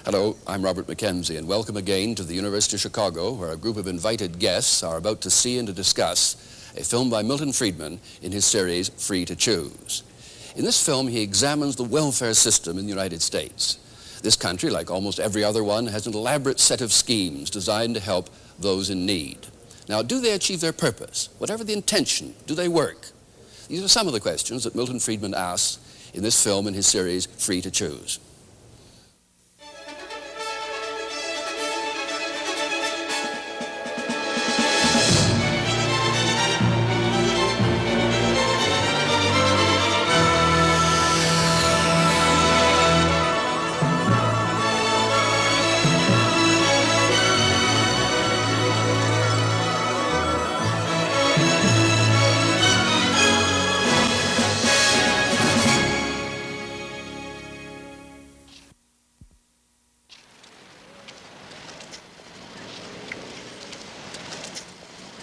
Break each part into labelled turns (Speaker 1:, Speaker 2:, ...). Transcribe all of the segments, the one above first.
Speaker 1: Hello, I'm Robert McKenzie, and welcome again to the University of Chicago, where a group of invited guests are about to see and to discuss a film by Milton Friedman in his series, Free to Choose. In this film, he examines the welfare system in the United States. This country, like almost every other one, has an elaborate set of schemes designed to help those in need. Now, do they achieve their purpose? Whatever the intention, do they work? These are some of the questions that Milton Friedman asks in this film in his series, Free to Choose.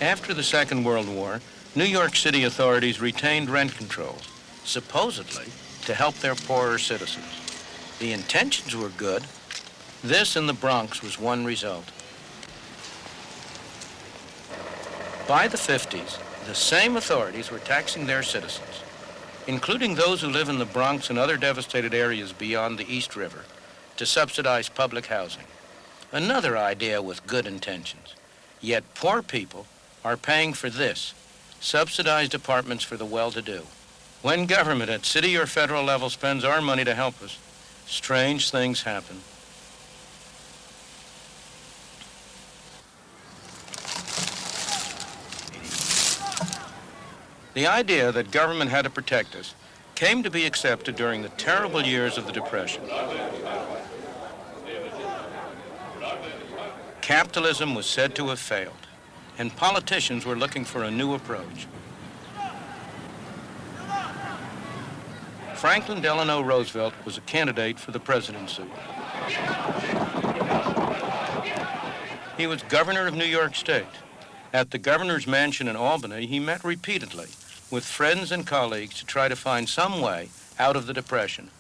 Speaker 2: After the Second World War, New York City authorities retained rent controls, supposedly to help their poorer citizens. The intentions were good. This in the Bronx was one result. By the 50s, the same authorities were taxing their citizens, including those who live in the Bronx and other devastated areas beyond the East River, to subsidize public housing. Another idea with good intentions. Yet poor people are paying for this, subsidized apartments for the well-to-do. When government at city or federal level spends our money to help us, strange things happen. The idea that government had to protect us came to be accepted during the terrible years of the Depression. Capitalism was said to have failed, and politicians were looking for a new approach. Franklin Delano Roosevelt was a candidate for the presidency. He was governor of New York State. At the governor's mansion in Albany, he met repeatedly with friends and colleagues to try to find some way out of the Depression.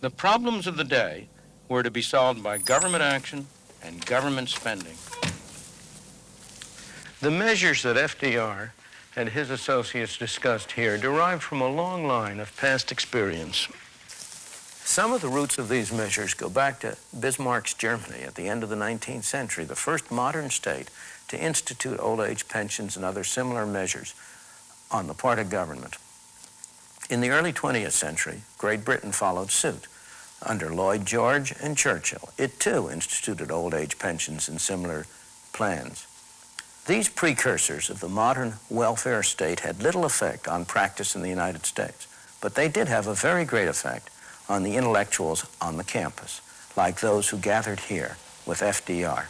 Speaker 2: The problems of the day were to be solved by government action and government spending. The measures that FDR and his associates discussed here derived from a long line of past experience. Some of the roots of these measures go back to Bismarck's Germany at the end of the 19th century, the first modern state to institute old age pensions and other similar measures on the part of government. In the early 20th century, Great Britain followed suit. Under Lloyd George and Churchill, it too instituted old age pensions and similar plans. These precursors of the modern welfare state had little effect on practice in the United States, but they did have a very great effect on the intellectuals on the campus, like those who gathered here with FDR.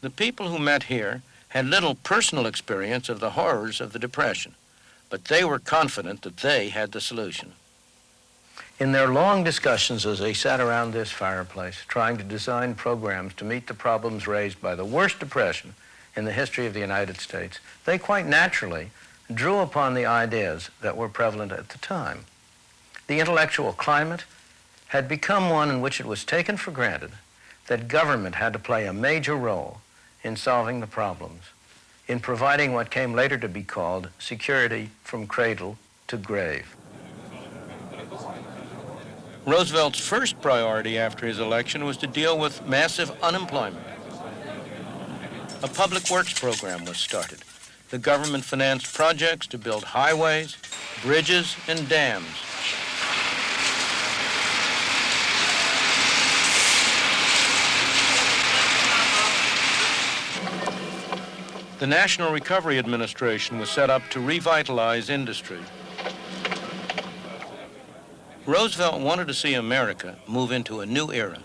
Speaker 2: The people who met here had little personal experience of the horrors of the Depression, but they were confident that they had the solution. In their long discussions as they sat around this fireplace, trying to design programs to meet the problems raised by the worst depression in the history of the United States, they quite naturally drew upon the ideas that were prevalent at the time. The intellectual climate had become one in which it was taken for granted that government had to play a major role in solving the problems, in providing what came later to be called security from cradle to grave. Roosevelt's first priority after his election was to deal with massive unemployment. A public works program was started. The government financed projects to build highways, bridges, and dams. The National Recovery Administration was set up to revitalize industry. Roosevelt wanted to see America move into a new era.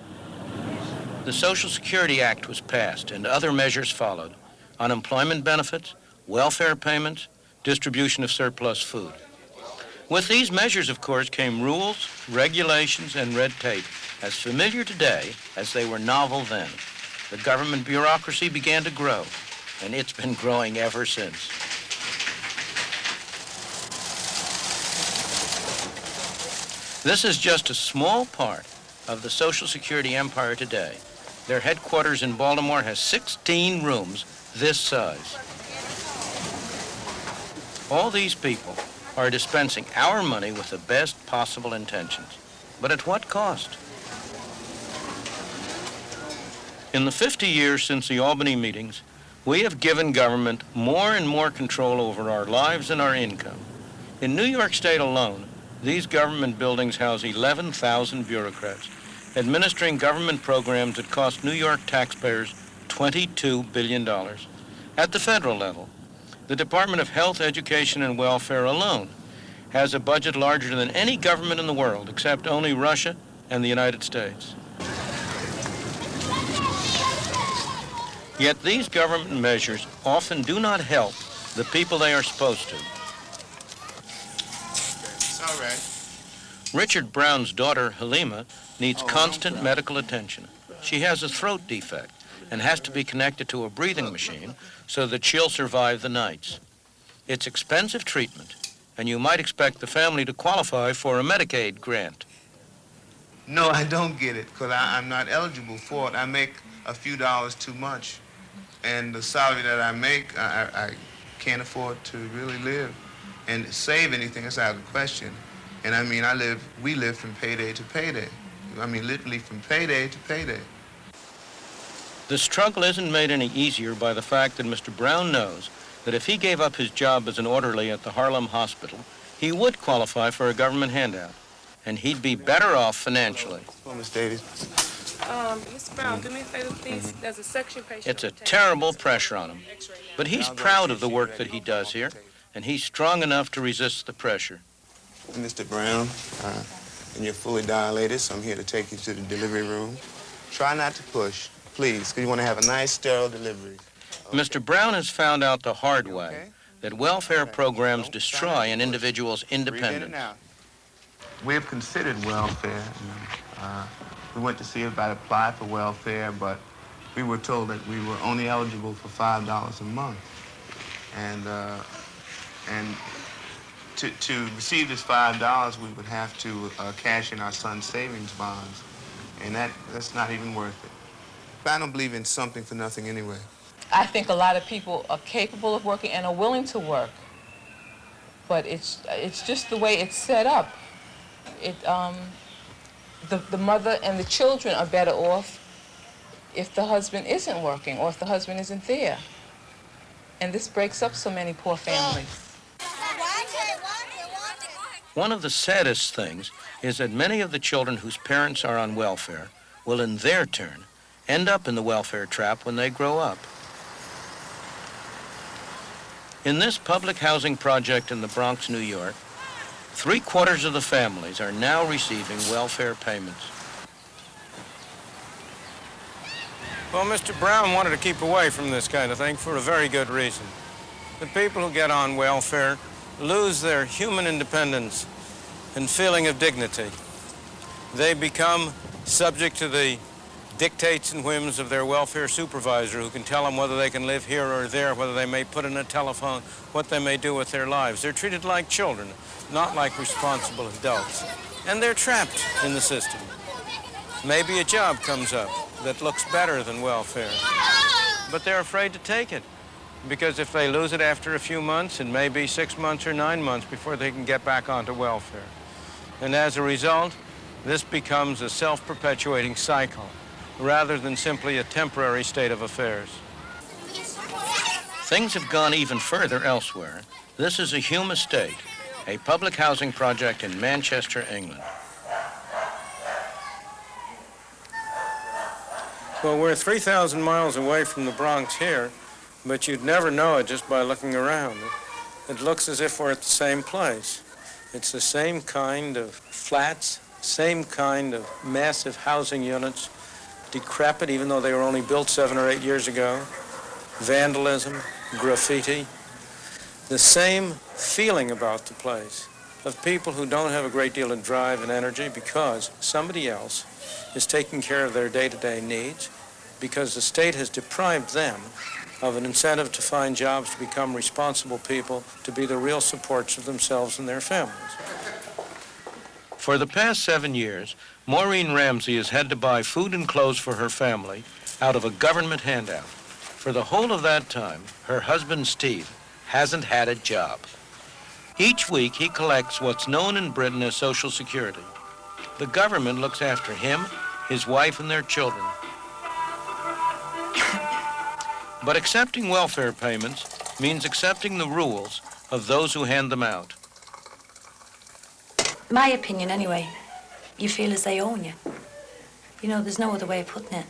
Speaker 2: The Social Security Act was passed and other measures followed. Unemployment benefits, welfare payments, distribution of surplus food. With these measures, of course, came rules, regulations, and red tape, as familiar today as they were novel then. The government bureaucracy began to grow, and it's been growing ever since. This is just a small part of the Social Security empire today. Their headquarters in Baltimore has 16 rooms this size. All these people are dispensing our money with the best possible intentions. But at what cost? In the 50 years since the Albany meetings, we have given government more and more control over our lives and our income. In New York State alone, these government buildings house 11,000 bureaucrats, administering government programs that cost New York taxpayers $22 billion. At the federal level, the Department of Health, Education, and Welfare alone has a budget larger than any government in the world, except only Russia and the United States. Yet these government measures often do not help the people they are supposed to.
Speaker 3: It's all right.
Speaker 2: Richard Brown's daughter, Halima, needs constant medical attention. She has a throat defect and has to be connected to a breathing machine so that she'll survive the nights. It's expensive treatment, and you might expect the family to qualify for a Medicaid grant.
Speaker 3: No, I don't get it, because I'm not eligible for it. I make a few dollars too much. And the salary that I make, I can't afford to really live and save anything. That's out of the question. And I mean, we live from payday to payday. I mean, literally from payday to payday.
Speaker 2: The struggle isn't made any easier by the fact that Mr. Brown knows that if he gave up his job as an orderly at the Harlem hospital, he would qualify for a government handout, and he'd be better off financially.
Speaker 3: Hello, Miss Davies.
Speaker 4: Mr. Brown, do me a favor, please. There's a section patient.
Speaker 2: It's a terrible pressure on him, but he's proud of the work that he does here, and he's strong enough to resist the pressure.
Speaker 3: Mr. Brown, and you're fully dilated, so I'm here to take you to the delivery room. Try not to push, please, because you want to have a nice, sterile delivery.
Speaker 2: Okay. Mr. Brown has found out the hard way that welfare programs destroy an individual's independence.
Speaker 3: We have considered welfare. We went to see if I'd apply for welfare, but we were told that we were only eligible for $5 a month. And to receive this $5, we would have to cash in our son's savings bonds, and that's not even worth it. I don't believe in something for nothing anyway.
Speaker 5: I think a lot of people are capable of working and are willing to work, but it's just the way it's set up. The mother and the children are better off if the husband isn't working or if the husband isn't there. And this breaks up so many poor families.
Speaker 2: One of the saddest things is that many of the children whose parents are on welfare will, in their turn, end up in the welfare trap when they grow up. In this public housing project in the Bronx, New York, 3/4 of the families are now receiving welfare payments.
Speaker 6: Well, Mr. Brown wanted to keep away from this kind of thing for a very good reason. The people who get on welfare lose their human independence and feeling of dignity. They become subject to the dictates and whims of their welfare supervisor, who can tell them whether they can live here or there, whether they may put in a telephone, what they may do with their lives. They're treated like children, not like responsible adults. And they're trapped in the system. Maybe a job comes up that looks better than welfare, but they're afraid to take it, because if they lose it after a few months, it may be 6 months or 9 months before they can get back onto welfare. And as a result, this becomes a self-perpetuating cycle, rather than simply a temporary state of affairs.
Speaker 2: Things have gone even further elsewhere. This is a Hume Estate, a public housing project in Manchester, England.
Speaker 6: Well, we're 3,000 miles away from the Bronx here, but you'd never know it just by looking around. It looks as if we're at the same place. It's the same kind of flats, same kind of massive housing units, decrepit even though they were only built 7 or 8 years ago, vandalism, graffiti, the same feeling about the place of people who don't have a great deal of drive and energy because somebody else is taking care of their day-to-day needs, because the state has deprived them of an incentive to find jobs, to become responsible people, to be the real supports of themselves and their families. For the past 7 years, Maureen Ramsey has had to buy food and clothes for her family out of a government handout. For the whole of that time, her husband, Steve, hasn't had a job. Each week, he collects what's known in Britain as Social Security. The government looks after him, his wife, and their children. But accepting welfare payments means accepting the rules of those who hand them out.
Speaker 7: My opinion, anyway, you feel as they own you. You know, there's no other way of putting it.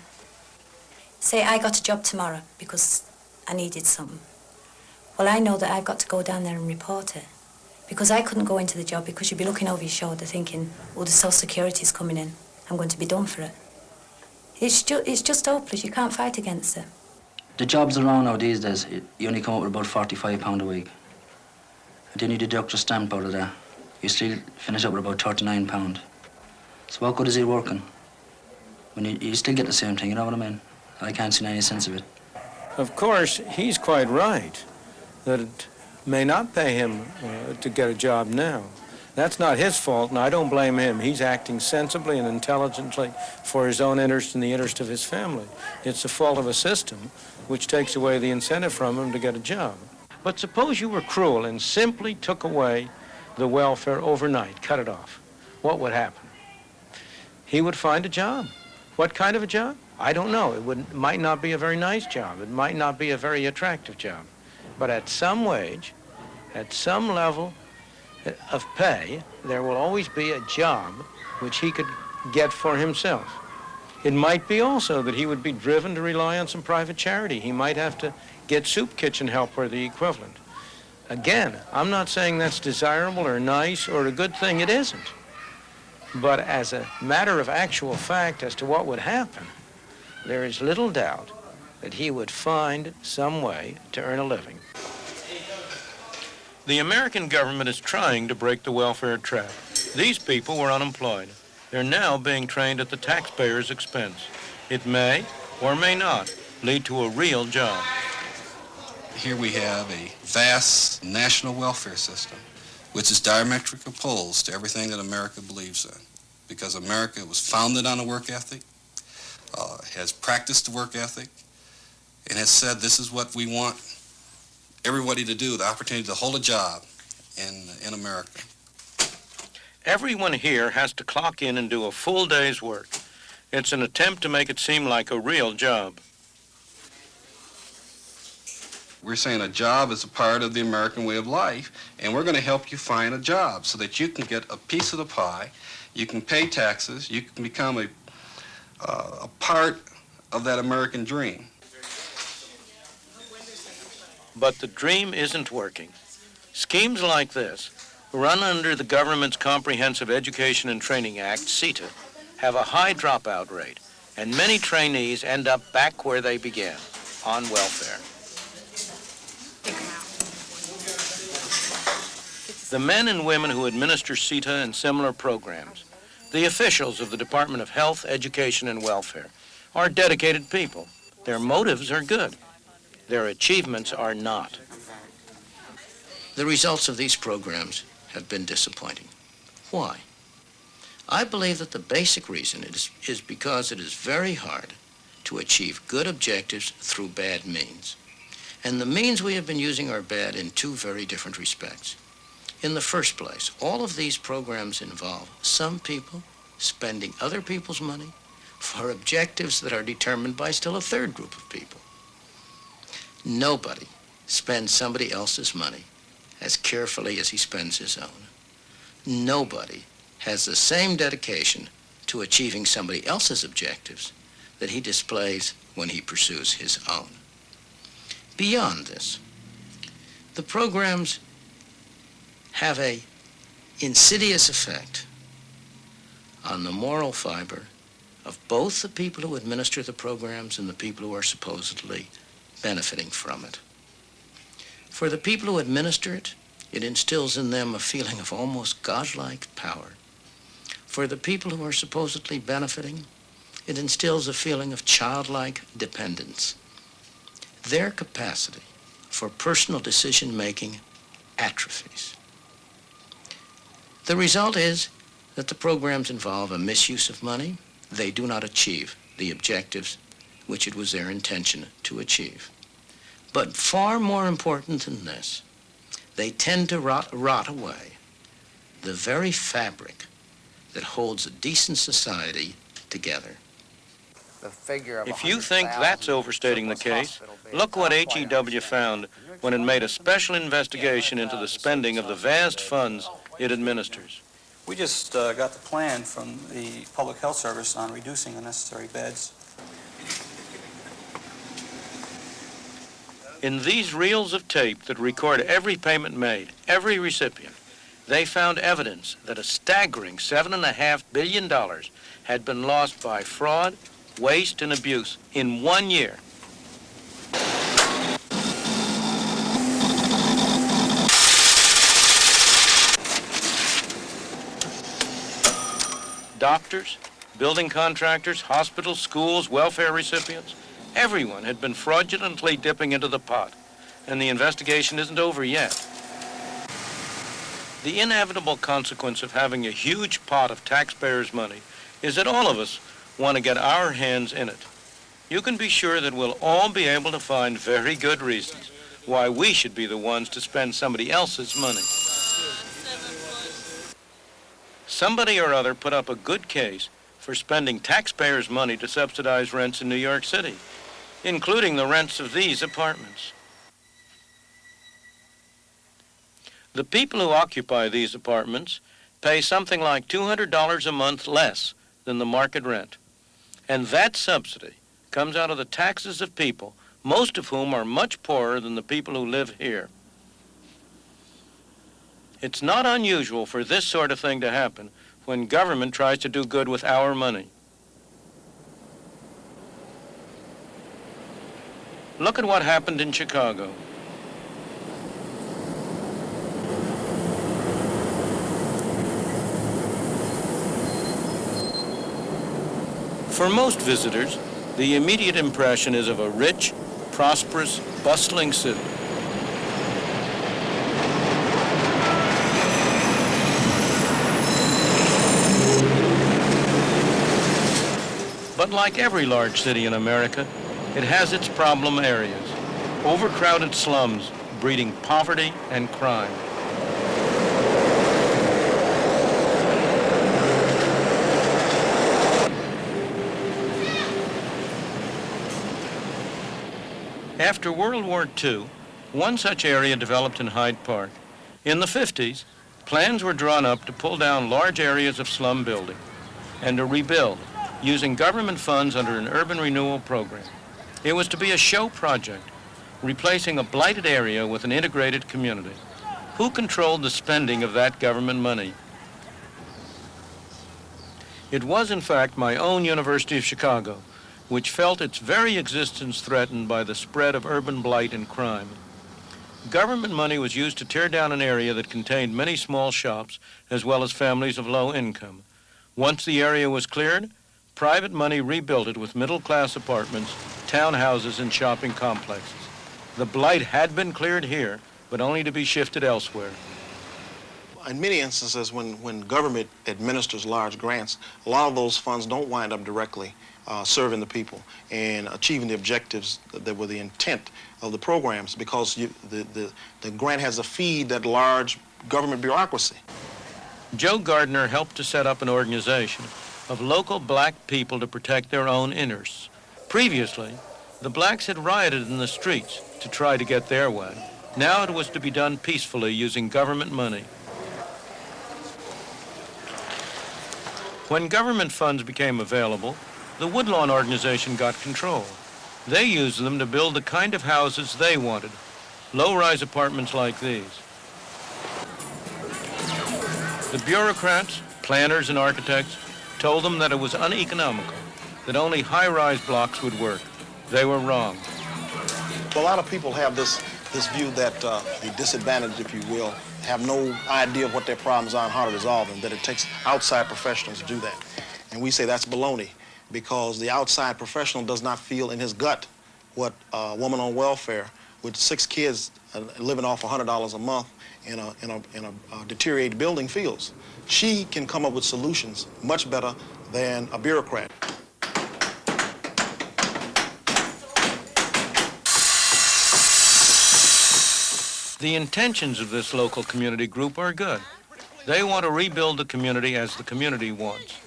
Speaker 7: Say I got a job tomorrow because I needed something. Well, I know that I've got to go down there and report it. Because I couldn't go into the job because you'd be looking over your shoulder thinking, oh, the Social Security's coming in. I'm going to be done for it. It's just hopeless. You can't fight against it.
Speaker 8: The jobs around now these days, you only come up with about £45 a week. And then you deduct your stamp out of that. You still finish up with about £39. So what good is it working? When you still get the same thing, you know what I mean? I can't see any sense of it.
Speaker 6: Of course, he's quite right that it may not pay him to get a job now. That's not his fault, and I don't blame him. He's acting sensibly and intelligently for his own interest and the interest of his family. It's the fault of a system which takes away the incentive from him to get a job. But suppose you were cruel and simply took away the welfare overnight, cut it off. What would happen? He would find a job. What kind of a job? I don't know. It might not be a very nice job. It might not be a very attractive job. But at some wage, at some level of pay, there will always be a job which he could get for himself. It might be also that he would be driven to rely on some private charity. He might have to get soup kitchen help or the equivalent. Again, I'm not saying that's desirable or nice or a good thing. It isn't. But as a matter of actual fact as to what would happen, there is little doubt that he would find some way to earn a living. The American government is trying to break the welfare trap. These people were unemployed. They're now being trained at the taxpayer's expense. It may or may not lead to a real job.
Speaker 9: Here we have a vast national welfare system, which is diametrically opposed to everything that America believes in. Because America was founded on a work ethic, has practiced the work ethic, and has said this is what we want everybody to do, the opportunity to hold a job in America.
Speaker 6: Everyone here has to clock in and do a full day's work. It's an attempt to make it seem like a real job.
Speaker 9: We're saying a job is a part of the American way of life, and we're going to help you find a job so that you can get a piece of the pie, you can pay taxes, you can become a part of that American dream.
Speaker 6: But the dream isn't working. Schemes like this, run under the government's Comprehensive Education and Training Act, CETA, have a high dropout rate, and many trainees end up back where they began, on welfare. The men and women who administer CETA and similar programs, the officials of the Department of Health, Education, and Welfare, are dedicated people. Their motives are good. Their achievements are not. The results of these programs have been disappointing. Why? I believe that the basic reason is because it is very hard to achieve good objectives through bad means. And the means we have been using are bad in two very different respects. In the first place, all of these programs involve some people spending other people's money for objectives that are determined by still a third group of people. Nobody spends somebody else's money as carefully as he spends his own. Nobody has the same dedication to achieving somebody else's objectives that he displays when he pursues his own. Beyond this, the programs have an insidious effect on the moral fiber of both the people who administer the programs and the people who are supposedly benefiting from it. For the people who administer it, it instills in them a feeling of almost godlike power. For the people who are supposedly benefiting, it instills a feeling of childlike dependence. Their capacity for personal decision-making atrophies. The result is
Speaker 2: that the programs involve a misuse of money. They do not achieve the objectives which it was their intention to achieve. But far more important than this, they tend to rot away the very fabric that holds a decent society together.
Speaker 6: If you think that's overstating the case, look what HEW found when it made a special investigation into the spending of the vast funds it administers.
Speaker 10: We just got the plan from the Public Health Service on reducing unnecessary beds.
Speaker 6: In these reels of tape that record every payment made, every recipient, they found evidence that a staggering $7.5 billion had been lost by fraud, waste, and abuse in 1 year. Doctors, building contractors, hospitals, schools, welfare recipients, everyone had been fraudulently dipping into the pot, and the investigation isn't over yet. The inevitable consequence of having a huge pot of taxpayers' money is that all of us want to get our hands in it. You can be sure that we'll all be able to find very good reasons why we should be the ones to spend somebody else's money. Somebody or other put up a good case for spending taxpayers' money to subsidize rents in New York City, including the rents of these apartments. The people who occupy these apartments pay something like $200 a month less than the market rent. And that subsidy comes out of the taxes of people, most of whom are much poorer than the people who live here. It's not unusual for this sort of thing to happen when government tries to do good with our money. Look at what happened in Chicago. For most visitors, the immediate impression is of a rich, prosperous, bustling city. But like every large city in America, it has its problem areas, overcrowded slums breeding poverty and crime. After World War II, one such area developed in Hyde Park. In the 50s, plans were drawn up to pull down large areas of slum building and to rebuild using government funds under an urban renewal program. It was to be a show project, replacing a blighted area with an integrated community. Who controlled the spending of that government money? It was, in fact, my own University of Chicago, which felt its very existence threatened by the spread of urban blight and crime. Government money was used to tear down an area that contained many small shops, as well as families of low income. Once the area was cleared, private money rebuilt it with middle-class apartments, townhouses, and shopping complexes. The blight had been cleared here, but only to be shifted elsewhere.
Speaker 11: In many instances, when government administers large grants, a lot of those funds don't wind up directly serving the people and achieving the objectives that were the intent of the programs, because the grant has to feed that large government bureaucracy.
Speaker 6: Joe Gardner helped to set up an organization of local black people to protect their own interests. Previously, the blacks had rioted in the streets to try to get their way. Now it was to be done peacefully using government money. When government funds became available, the Woodlawn organization got control. They used them to build the kind of houses they wanted, low-rise apartments like these. The bureaucrats, planners, and architects told them that it was uneconomical, that only high-rise blocks would work. They were wrong.
Speaker 11: A lot of people have this view that the disadvantaged, if you will, have no idea of what their problems are and how to resolve them, that it takes outside professionals to do that. And we say that's baloney, because the outside professional does not feel in his gut what a woman on welfare with 6 kids living off $100 a month in a deteriorated building feels. She can come up with solutions much better than a bureaucrat.
Speaker 6: The intentions of this local community group are good. They want to rebuild the community as the community wants.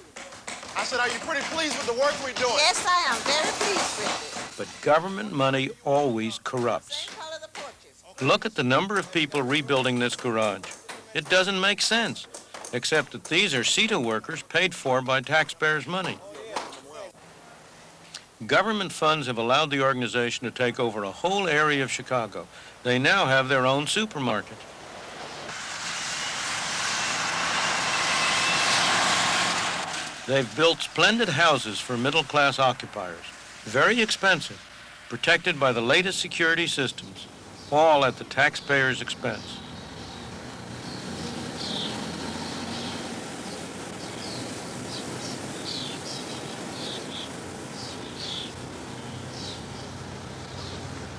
Speaker 11: I said, are you pretty pleased with the work we're doing?
Speaker 12: Yes, I am very pleased with it.
Speaker 6: But government money always corrupts. Look at the number of people rebuilding this garage. It doesn't make sense, except that these are CETA workers paid for by taxpayers' money. Government funds have allowed the organization to take over a whole area of Chicago. They now have their own supermarket. They've built splendid houses for middle-class occupiers, very expensive, protected by the latest security systems, all at the taxpayer's expense.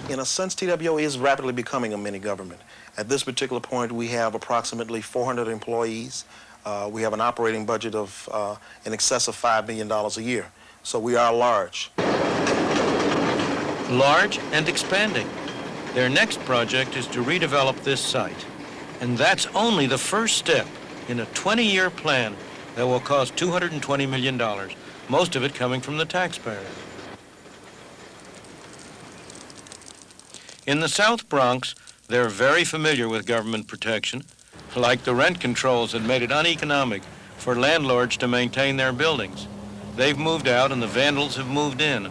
Speaker 11: In a sense, TWO is rapidly becoming a mini government. At this particular point, we have approximately 400 employees. We have an operating budget of in excess of $5 million a year. So we are large.
Speaker 6: Large and expanding. Their next project is to redevelop this site. And that's only the first step in a 20-year plan that will cost $220 million, most of it coming from the taxpayer. In the South Bronx, they're very familiar with government protection, like the rent controls that made it uneconomic for landlords to maintain their buildings. They've moved out and the vandals have moved in.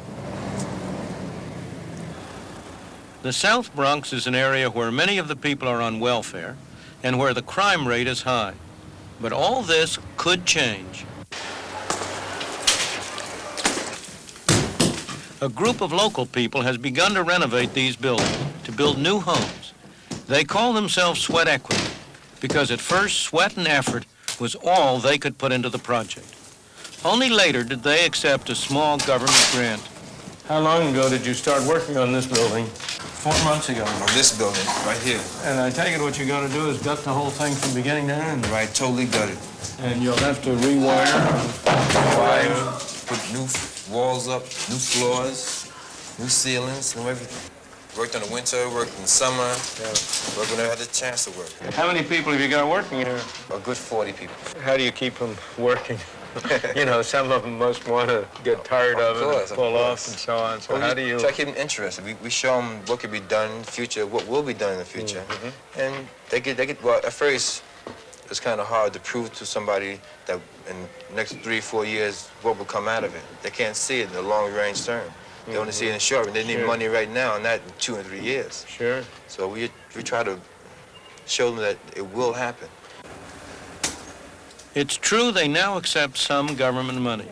Speaker 6: The South Bronx is an area where many of the people are on welfare and where the crime rate is high. But all this could change. A group of local people has begun to renovate these buildings, to build new homes. They call themselves Sweat Equity because at first sweat and effort was all they could put into the project. Only later did they accept a small government grant.
Speaker 2: How long ago did you start working on this building?
Speaker 13: 4 months ago. On this building, right here.
Speaker 2: And I take it what you're going to do is gut the whole thing from beginning to end.
Speaker 13: Right, totally gutted.
Speaker 2: And you'll have to rewire.
Speaker 13: Put new walls up, new floors, new ceilings, new everything. Worked in the winter, worked in the summer, worked when I had the chance to work.
Speaker 2: How many people have you got working here?
Speaker 13: A good 40 people.
Speaker 2: How do you keep them working? You know, some of them must want to get tired of it and pull off and so on. So
Speaker 13: well,
Speaker 2: how do you...
Speaker 13: Try to keep them interested. We show them what could be done in the future, what will be done in the future. Mm-hmm. And they get, well, at first, it's kind of hard to prove to somebody that in the next 3 or 4 years, what will come out of it. They can't see it in the long-range term. They only see it in the short run. They need money right now, and not in 2 and 3 years.
Speaker 2: Sure.
Speaker 13: So we try to show them that it will happen.
Speaker 6: It's true they now accept some government money,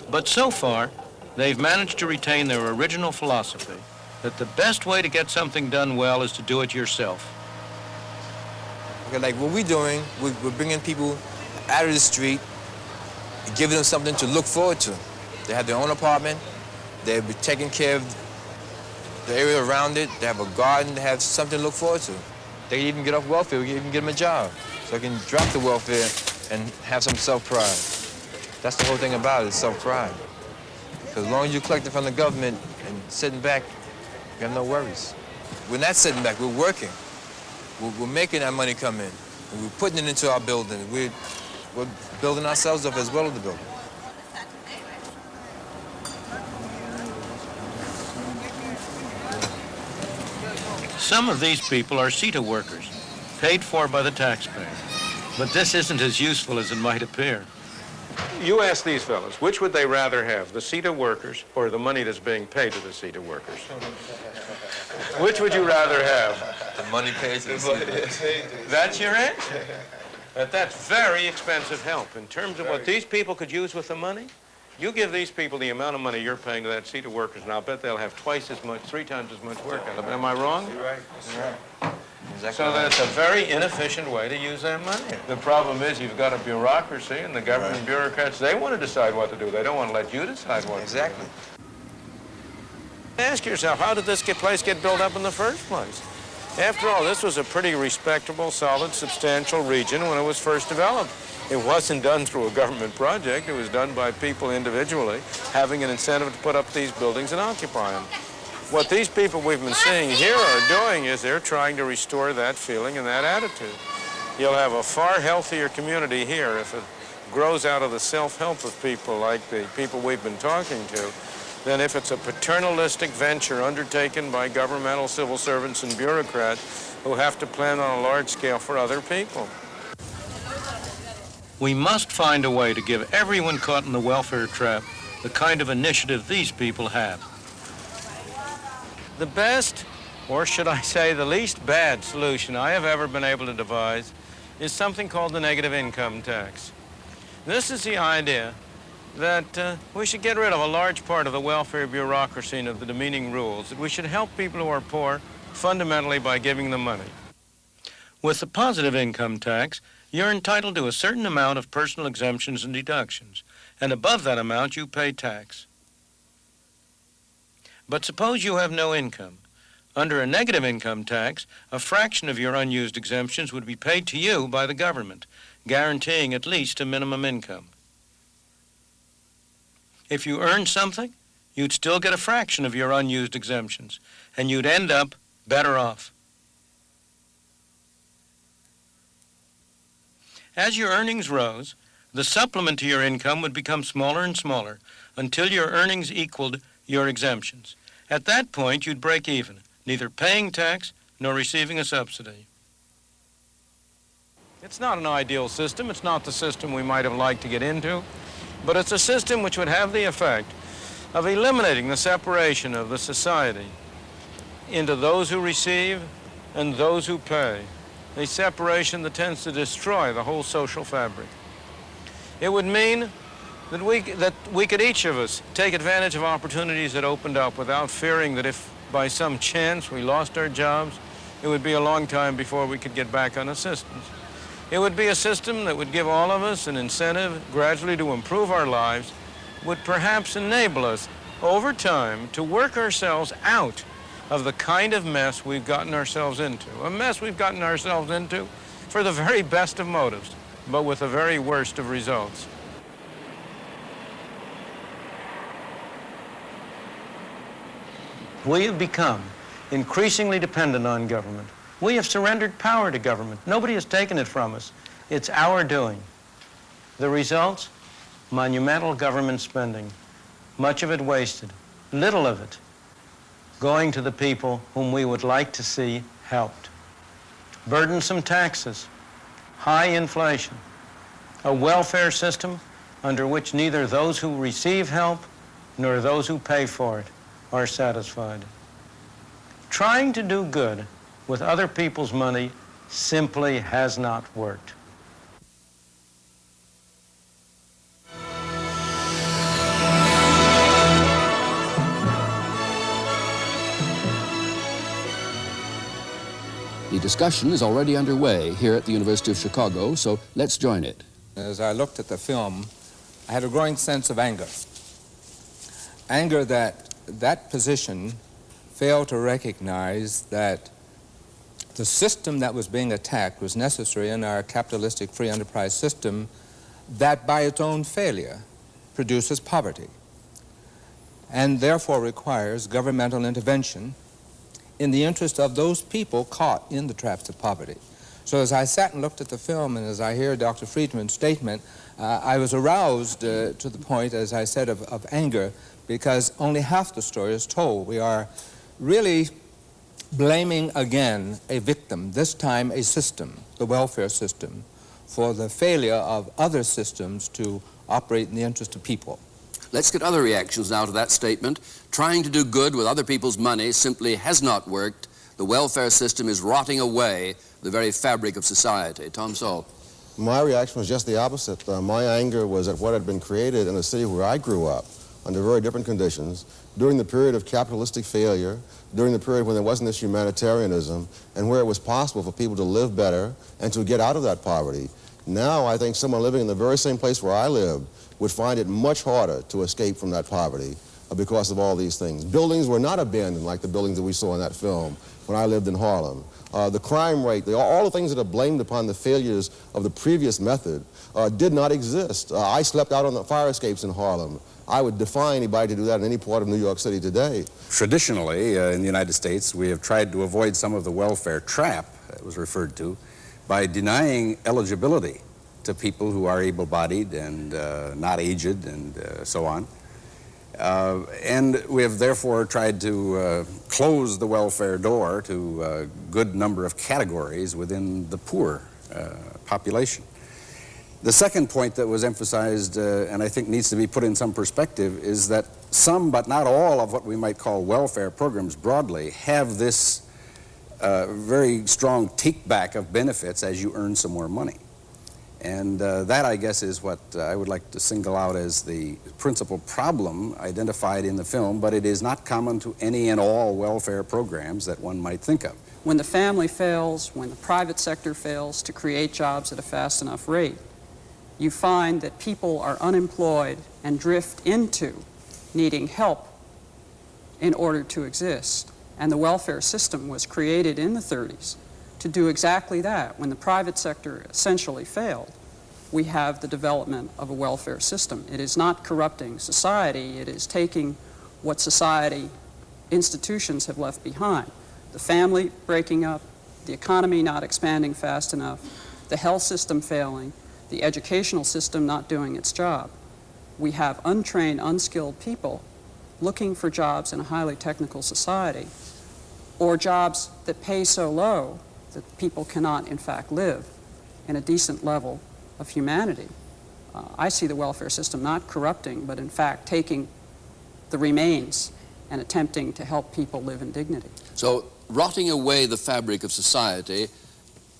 Speaker 6: but so far, they've managed to retain their original philosophy that the best way to get something done well is to do it yourself.
Speaker 13: Like what we're doing, we're bringing people out of the street, giving them something to look forward to. They have their own apartment, they'll be taking care of the area around it, they have a garden, they have something to look forward to. They can even get off welfare, we can even get them a job. So they can drop the welfare and have some self-pride. That's the whole thing about it, self-pride. Because as long as you're collecting from the government and sitting back, you have no worries. We're not sitting back, we're working. We're making that money come in. And we're putting it into our building. We're building ourselves up as well as the building.
Speaker 6: Some of these people are CETA workers, paid for by the taxpayer. But this isn't as useful as it might appear.
Speaker 2: You ask these fellows, which would they rather have, the CETA workers or the money that's being paid to the CETA workers? Which would you rather have?
Speaker 13: The money paid to the CETA.
Speaker 2: That's your answer? But that's very expensive help. In terms of what these people could use with the money, you give these people the amount of money you're paying to that CETA workers, and I'll bet they'll have twice as much, 3 times as much work out of them. Am I wrong?
Speaker 13: You're right. You're right. Exactly.
Speaker 2: So that's a very inefficient way to use that money. The problem is you've got a bureaucracy, and the government bureaucrats, they want to decide what to do. They don't want to let you decide what to do.
Speaker 13: Exactly.
Speaker 6: Ask yourself, how did this place get built up in the first place? After all, this was a pretty respectable, solid, substantial region when it was first developed. It wasn't done through a government project. It was done by people individually, having an incentive to put up these buildings and occupy them. What these people we've been seeing here are doing is they're trying to restore that feeling and that attitude. You'll have a far healthier community here if it grows out of the self-help of people like the people we've been talking to, than if it's a paternalistic venture undertaken by governmental civil servants and bureaucrats who have to plan on a large scale for other people. We must find a way to give everyone caught in the welfare trap the kind of initiative these people have. The best, or should I say the least bad solution I have ever been able to devise is something called the negative income tax. This is the idea that we should get rid of a large part of the welfare bureaucracy and of the demeaning rules, that we should help people who are poor fundamentally by giving them money. With the positive income tax, you're entitled to a certain amount of personal exemptions and deductions, and above that amount you pay tax. But suppose you have no income. Under a negative income tax, a fraction of your unused exemptions would be paid to you by the government, guaranteeing at least a minimum income. If you earned something, you'd still get a fraction of your unused exemptions, and you'd end up better off. As your earnings rose, the supplement to your income would become smaller and smaller until your earnings equaled your exemptions. At that point, you'd break even, neither paying tax nor receiving a subsidy. It's not an ideal system. It's not the system we might have liked to get into, but it's a system which would have the effect of eliminating the separation of the society into those who receive and those who pay, a separation that tends to destroy the whole social fabric. It would mean that we could each of us take advantage of opportunities that opened up without fearing that if by some chance we lost our jobs, it would be a long time before we could get back on assistance. It would be a system that would give all of us an incentive gradually to improve our lives, would perhaps enable us over time to work ourselves out of the kind of mess we've gotten ourselves into. A mess we've gotten ourselves into for the very best of motives, but with the very worst of results. We have become increasingly dependent on government. We have surrendered power to government. Nobody has taken it from us. It's our doing. The results? Monumental government spending. Much of it wasted. Little of it going to the people whom we would like to see helped. Burdensome taxes. High inflation. A welfare system under which neither those who receive help nor those who pay for it are satisfied. Trying to do good with other people's money simply has not worked.
Speaker 1: The discussion is already underway here at the University of Chicago, so let's join it.
Speaker 14: As I looked at the film, I had a growing sense of anger. Anger that position failed to recognize that the system that was being attacked was necessary in our capitalistic free enterprise system that by its own failure produces poverty and therefore requires governmental intervention in the interest of those people caught in the traps of poverty. So as I sat and looked at the film and as I hear Dr. Friedman's statement, I was aroused to the point, as I said, of anger, because only half the story is told. We are really blaming again a victim, this time a system, the welfare system, for the failure of other systems to operate in the interest of people.
Speaker 1: Let's get other reactions now to that statement. Trying to do good with other people's money simply has not worked. The welfare system is rotting away the very fabric of society. Tom Sowell.
Speaker 15: My reaction was just the opposite. My anger was at what had been created in the city where I grew up under very different conditions, during the period of capitalistic failure, during the period when there wasn't this humanitarianism, and where it was possible for people to live better and to get out of that poverty. Now I think someone living in the very same place where I lived would find it much harder to escape from that poverty because of all these things. Buildings were not abandoned like the buildings that we saw in that film when I lived in Harlem. The crime rate, all the things that are blamed upon the failures of the previous method did not exist. I slept out on the fire escapes in Harlem. I would defy anybody to do that in any part of New York City today.
Speaker 16: Traditionally, in the United States, we have tried to avoid some of the welfare trap that was referred to by denying eligibility to people who are able-bodied and not aged and so on. And we have therefore tried to close the welfare door to a good number of categories within the poor population. The second point that was emphasized, and I think needs to be put in some perspective, is that some, but not all, of what we might call welfare programs broadly have this very strong take-back of benefits as you earn some more money. And that, I guess, is what I would like to single out as the principal problem identified in the film, but it is not common to any and all welfare programs that one might think of.
Speaker 17: When the family fails, when the private sector fails to create jobs at a fast enough rate, you find that people are unemployed and drift into needing help in order to exist. And the welfare system was created in the 30s to do exactly that. When the private sector essentially failed, we have the development of a welfare system. It is not corrupting society, it is taking what society institutions have left behind. The family breaking up, the economy not expanding fast enough, the health system failing, the educational system not doing its job. We have untrained, unskilled people looking for jobs in a highly technical society, or jobs that pay so low that people cannot, in fact, live in a decent level of humanity. I see the welfare system not corrupting, but in fact taking the remains and attempting to help people live in dignity.
Speaker 1: So rotting away the fabric of society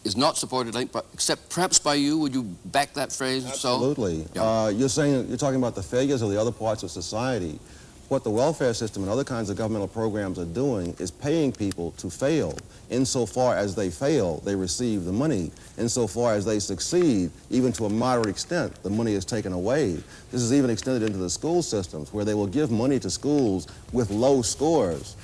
Speaker 1: is not supported, except perhaps by you. Would you back that phrase?
Speaker 15: Absolutely.
Speaker 1: Yeah.
Speaker 15: You're talking about the failures of the other parts of society. What the welfare system and other kinds of governmental programs are doing is paying people to fail. Insofar as they fail, they receive the money. Insofar as they succeed, even to a moderate extent, the money is taken away. This is even extended into the school systems, where they will give money to schools with low scores.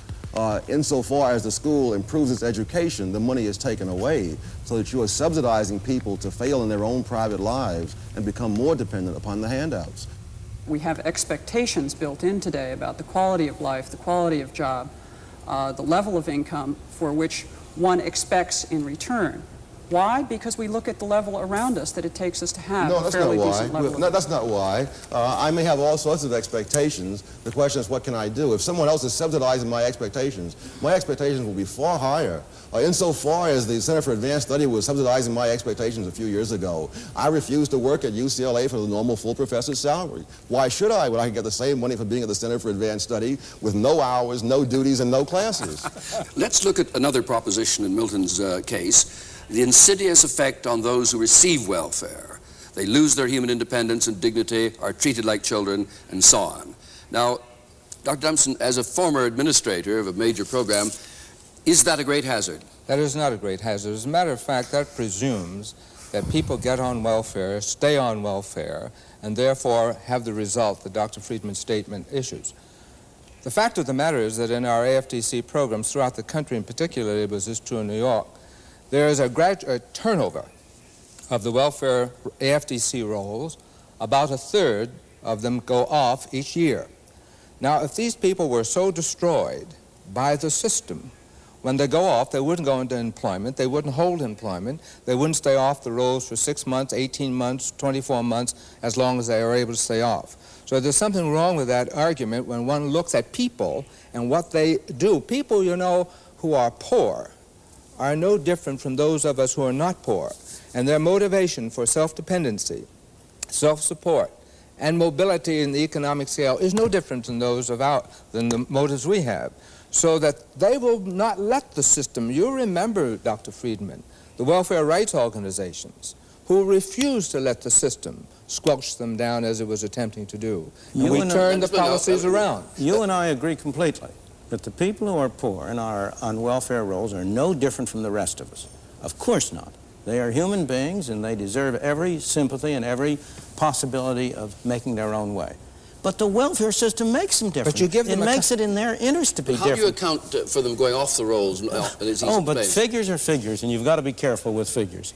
Speaker 15: Insofar as the school improves its education, the money is taken away, so that you are subsidizing people to fail in their own private lives and become more dependent upon the handouts.
Speaker 17: We have expectations built in today about the quality of life, the quality of job, the level of income for which one expects in return. Why? Because we look at the level around us that it takes us to have a fairly decent level.
Speaker 15: No, that's not why. I may have all sorts of expectations. The question is, what can I do? If someone else is subsidizing my expectations will be far higher. Insofar as the Center for Advanced Study was subsidizing my expectations a few years ago, I refused to work at UCLA for the normal full professor's salary. Why should I, when I can get the same money for being at the Center for Advanced Study with no hours, no duties, and no classes?
Speaker 1: Let's look at another proposition in Milton's case. The insidious effect on those who receive welfare. They lose their human independence and dignity, are treated like children, and so on. Now, Dr. Dumpson, as a former administrator of a major program, is that a great hazard?
Speaker 14: That is not a great hazard. As a matter of fact, that presumes that people get on welfare, stay on welfare, and therefore have the result that Dr. Friedman's statement issues. The fact of the matter is that in our AFDC programs throughout the country, in particular, it was this true in New York, there is a turnover of the welfare AFDC rolls. About a third of them go off each year. Now, if these people were so destroyed by the system, when they go off, they wouldn't go into employment, they wouldn't hold employment, they wouldn't stay off the rolls for 6 months, 18 months, 24 months, as long as they are able to stay off. So there's something wrong with that argument when one looks at people and what they do. People, you know, who are poor are no different from those of us who are not poor, and their motivation for self-dependency, self-support, and mobility in the economic scale is no different than those of than the motives we have, so that they will not let the system. You remember, Dr. Friedman, the welfare rights organizations who refused to let the system squelch them down as it was attempting to do. And we turned the policies around.
Speaker 2: You and I agree completely that the people who are poor and are on welfare rolls are no different from the rest of us. Of course not. They are human beings and they deserve every sympathy and every possibility of making their own way.
Speaker 18: But the welfare system makes them different.
Speaker 14: But you give them
Speaker 18: it makes it in their interest to be
Speaker 1: How
Speaker 18: different.
Speaker 1: do you account for them going off the rolls?
Speaker 18: But figures are figures, and you've got to be careful with figures.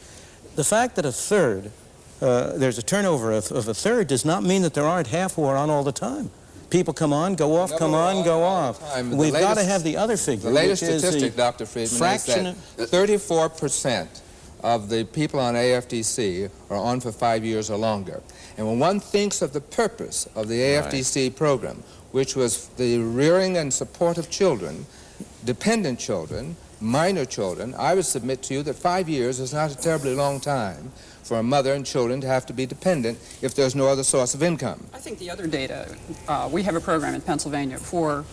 Speaker 18: The fact that a third, there's a turnover of a third, does not mean that there aren't half who are on all the time. People come on, go off, come on, go off. We've got to have the other figure.
Speaker 14: The latest statistic, Dr. Friedman, is that 34% of the people on AFDC are on for 5 years or longer. And when one thinks of the purpose of the AFDC program, which was the rearing and support of children, dependent children, minor children, I would submit to you that 5 years is not a terribly long time for a mother and children to have to be dependent if there's no other source of income.
Speaker 17: I think the other data, we have a program in Pennsylvania for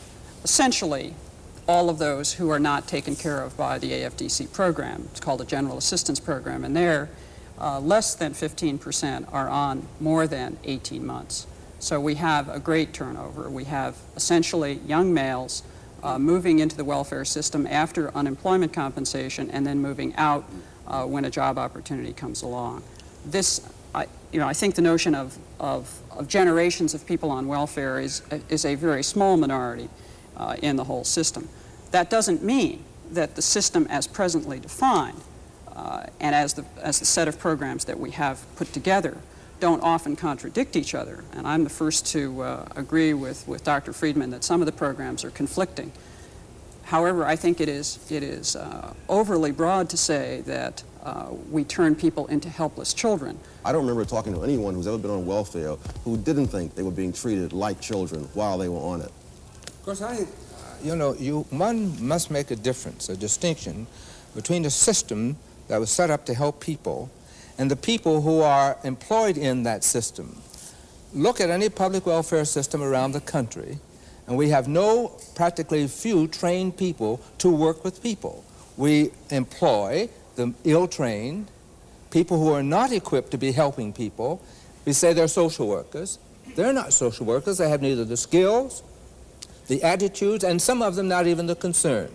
Speaker 17: essentially all of those who are not taken care of by the AFDC program. It's called a General Assistance Program, and there less than 15% are on more than 18 months. So we have a great turnover. We have essentially young males moving into the welfare system after unemployment compensation and then moving out when a job opportunity comes along. This, I think the notion of generations of people on welfare is a very small minority in the whole system. That doesn't mean that the system as presently defined and as the set of programs that we have put together don't often contradict each other. And I'm the first to agree with Dr. Friedman that some of the programs are conflicting. However, I think it is overly broad to say that we turn people into helpless children.
Speaker 15: I don't remember talking to anyone who's ever been on welfare who didn't think they were being treated like children while they were on it.
Speaker 14: Of course, one must make a difference, a distinction between a system that was set up to help people and the people who are employed in that system. Look at any public welfare system around the country, and we have practically few trained people to work with people. We employ the ill-trained, people who are not equipped to be helping people. We say they're social workers. They're not social workers. They have neither the skills, the attitudes, and some of them not even the concern.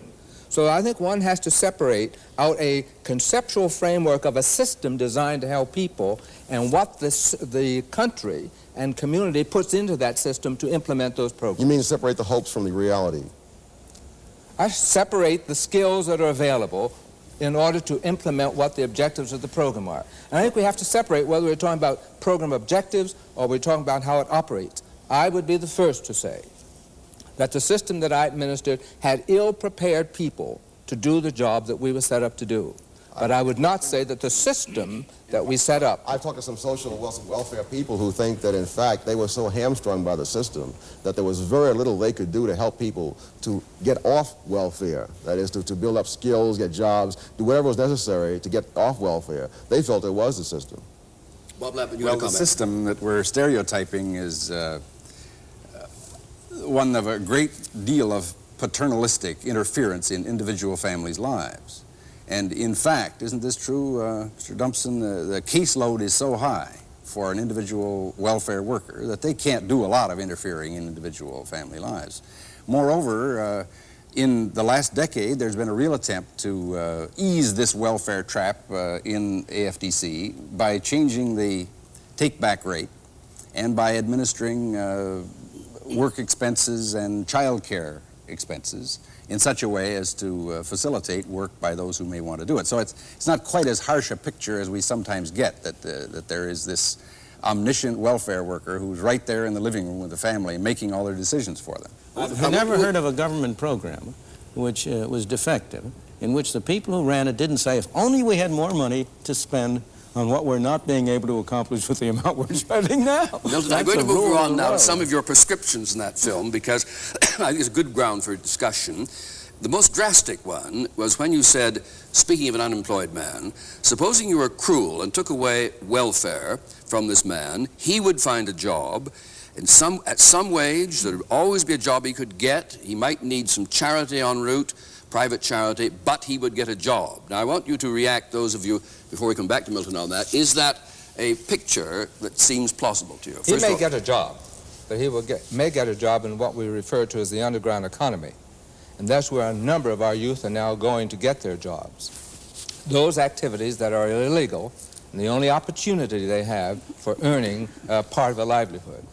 Speaker 14: So I think one has to separate out a conceptual framework of a system designed to help people and what the country and community puts into that system to implement those programs.
Speaker 15: You mean separate the hopes from the reality?
Speaker 14: I separate the skills that are available in order to implement what the objectives of the program are. And I think we have to separate whether we're talking about program objectives or we're talking about how it operates. I would be the first to say that the system that I administered had ill-prepared people to do the job that we were set up to do. But I would not say that the system that we set up...
Speaker 15: I've talked to some social welfare people who think that, in fact, they were so hamstrung by the system that there was very little they could do to help people to get off welfare. That is, to build up skills, get jobs, do whatever was necessary to get off welfare. They felt it was the system.
Speaker 1: Bob Lampman, you
Speaker 16: well,
Speaker 1: had a comment.
Speaker 16: The system that we're stereotyping is one of a great deal of paternalistic interference in individual families' lives. And in fact, isn't this true, Mr. Dumpson? The caseload is so high for an individual welfare worker that they can't do a lot of interfering in individual family lives. Moreover, in the last decade, there's been a real attempt to ease this welfare trap in AFDC by changing the take-back rate and by administering work expenses and child care expenses in such a way as to facilitate work by those who may want to do it. So it's not quite as harsh a picture as we sometimes get, that there is this omniscient welfare worker who's right there in the living room with the family making all their decisions for them.
Speaker 18: I've never heard of a government program which was defective, in which the people who ran it didn't say, if only we had more money to spend on what we're not being able to accomplish with the amount we're spending now.
Speaker 1: Milton, I'm going to move on now to some of your prescriptions in that film, because I think it's good ground for discussion. The most drastic one was when you said, speaking of an unemployed man, supposing you were cruel and took away welfare from this man, he would find a job at some wage. There would always be a job he could get. He might need some charity en route, private charity, but he would get a job. Now, I want you to react, those of you, before we come back to Milton on that. Is that a picture that seems plausible to you?
Speaker 14: He may get a job, but he may get a job in what we refer to as the underground economy. And that's where a number of our youth are now going to get their jobs. Those activities that are illegal, and the only opportunity they have for earning part of a livelihood.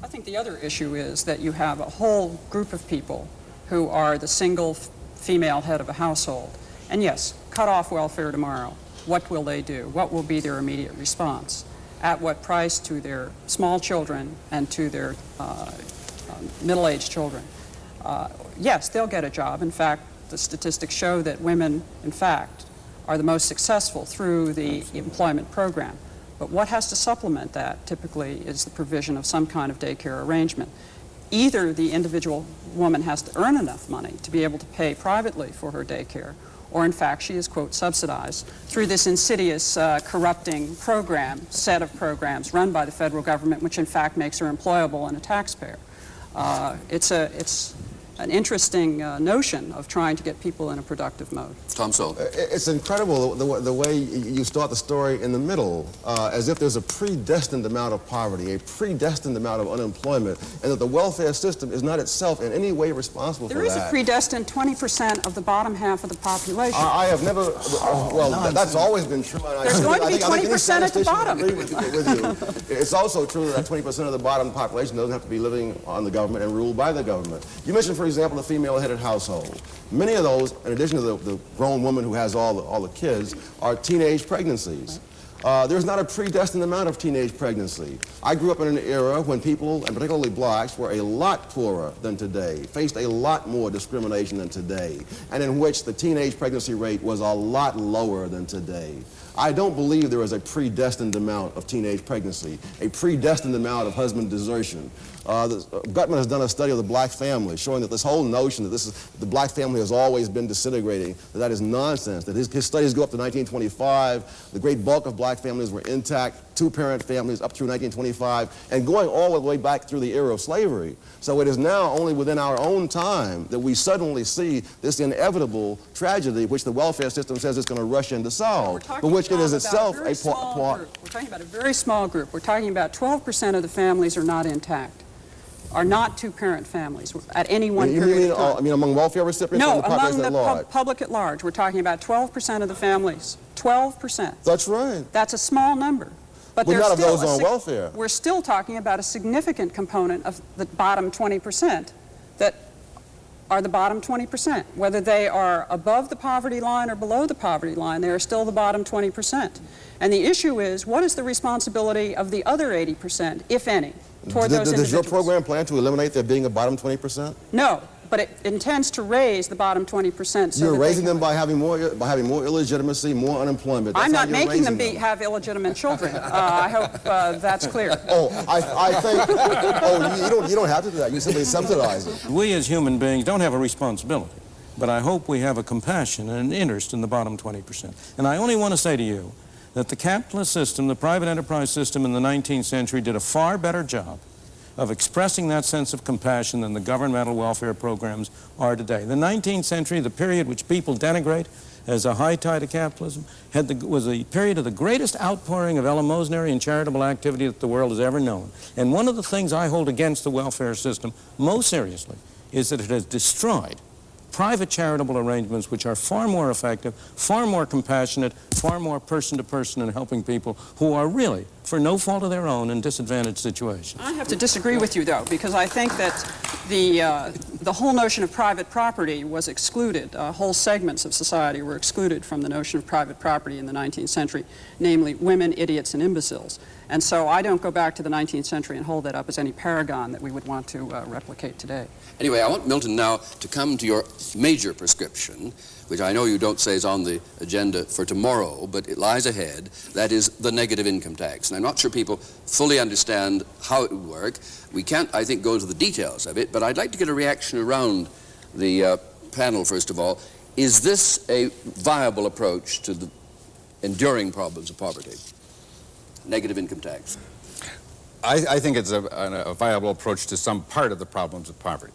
Speaker 17: I think the other issue is that you have a whole group of people who are the single female head of a household. And yes, cut off welfare tomorrow. What will they do? What will be their immediate response? At what price to their small children and to their middle-aged children? Yes, they'll get a job. In fact, the statistics show that women, in fact, are the most successful through the employment program. But what has to supplement that typically is the provision of some kind of daycare arrangement. Either the individual woman has to earn enough money to be able to pay privately for her daycare, or in fact she is, quote, subsidized through this insidious corrupting set of programs run by the federal government, which in fact makes her employable and a taxpayer. It's an interesting notion of trying to get people in a productive mode.
Speaker 1: Tom Sowell.
Speaker 15: It's incredible the way you start the story in the middle, as if there's a predestined amount of poverty, a predestined amount of unemployment, and that the welfare system is not itself in any way responsible for that.
Speaker 17: There is a predestined 20% of the bottom half of the population.
Speaker 15: I have never, well, that's always been true.
Speaker 17: There's going to be 20% at the bottom.
Speaker 15: I agree with you. It's also true that 20% of the bottom population doesn't have to be living on the government and ruled by the government. You mentioned, for example, the female-headed household. Many of those, in addition to the grown woman who has all the kids, are teenage pregnancies. There's not a predestined amount of teenage pregnancy. I grew up in an era when people, and particularly blacks, were a lot poorer than today, faced a lot more discrimination than today, and in which the teenage pregnancy rate was a lot lower than today. I don't believe there is a predestined amount of teenage pregnancy, a predestined amount of husband desertion. Gutman has done a study of the black family showing that this whole notion that the black family has always been disintegrating, that is nonsense, that his studies go up to 1925, the great bulk of black families were intact, two-parent families up through 1925, and going all the way back through the era of slavery. So it is now only within our own time that we suddenly see this inevitable tragedy which the welfare system says it's going to rush in to solve, but which it is itself a part.
Speaker 17: We're talking about a very small group. We're talking about 12% of the families are not intact, are not two-parent families at any one period of time.
Speaker 15: I mean among welfare recipients or the population at large?
Speaker 17: No, among the public at large. We're talking about 12% of the families. 12%.
Speaker 15: That's right.
Speaker 17: That's a small number. But
Speaker 15: none of those on welfare.
Speaker 17: We're still talking about a significant component of the bottom 20% that are the bottom 20%. Whether they are above the poverty line or below the poverty line, they are still the bottom 20%. And the issue is, what is the responsibility of the other 80%, if any, toward those individuals?
Speaker 15: Does your program plan to eliminate there being a bottom 20%?
Speaker 17: No, but it intends to raise the bottom 20%. So
Speaker 15: you're raising them by having more illegitimacy, more unemployment. That's
Speaker 17: I'm not making them have illegitimate children. I hope that's clear.
Speaker 15: Oh, I think, you don't have to do that. You simply subsidize it.
Speaker 18: We as human beings don't have a responsibility, but I hope we have a compassion and an interest in the bottom 20%. And I only want to say to you that the capitalist system, the private enterprise system in the 19th century did a far better job of expressing that sense of compassion than the governmental welfare programs are today. The 19th century, the period which people denigrate as a high tide of capitalism, was a period of the greatest outpouring of eleemosynary and charitable activity that the world has ever known. And one of the things I hold against the welfare system most seriously is that it has destroyed private charitable arrangements which are far more effective, far more compassionate, far more person-to-person in helping people who are really, for no fault of their own, in disadvantaged situations.
Speaker 17: I have to disagree with you, though, because I think that the whole notion of private property was excluded. Whole segments of society were excluded from the notion of private property in the 19th century, namely women, idiots, and imbeciles. And so I don't go back to the 19th century and hold that up as any paragon that we would want to replicate today.
Speaker 1: Anyway, I want Milton now to come to your major prescription, which I know you don't say is on the agenda for tomorrow, but it lies ahead. That is the negative income tax. And I'm not sure people fully understand how it would work. We can't, I think, go into the details of it, but I'd like to get a reaction around the panel, first of all. Is this a viable approach to the enduring problems of poverty? Negative income tax.
Speaker 16: I think it's a viable approach to some part of the problems of poverty.